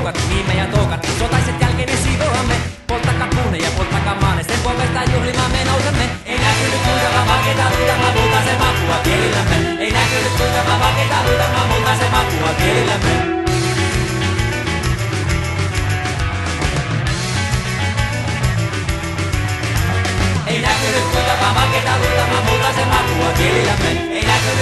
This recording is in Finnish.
toukat, niin meidän toukat. Sotaiset jälkeinen siivoamme. Polttakaa puune ja polttakaa maane. Sen puolesta juhlimaan me nousemme. Ei näkynyt kuinka mä vakeita luitamaan multa se makua kielillämme. Ei näkynyt kuinka mä vakeita luitamaan multa se makua kielillämme. Ei näkynyt kuinka mä vakeita luitamaan multa se makua kielillämme. Ei näkynyt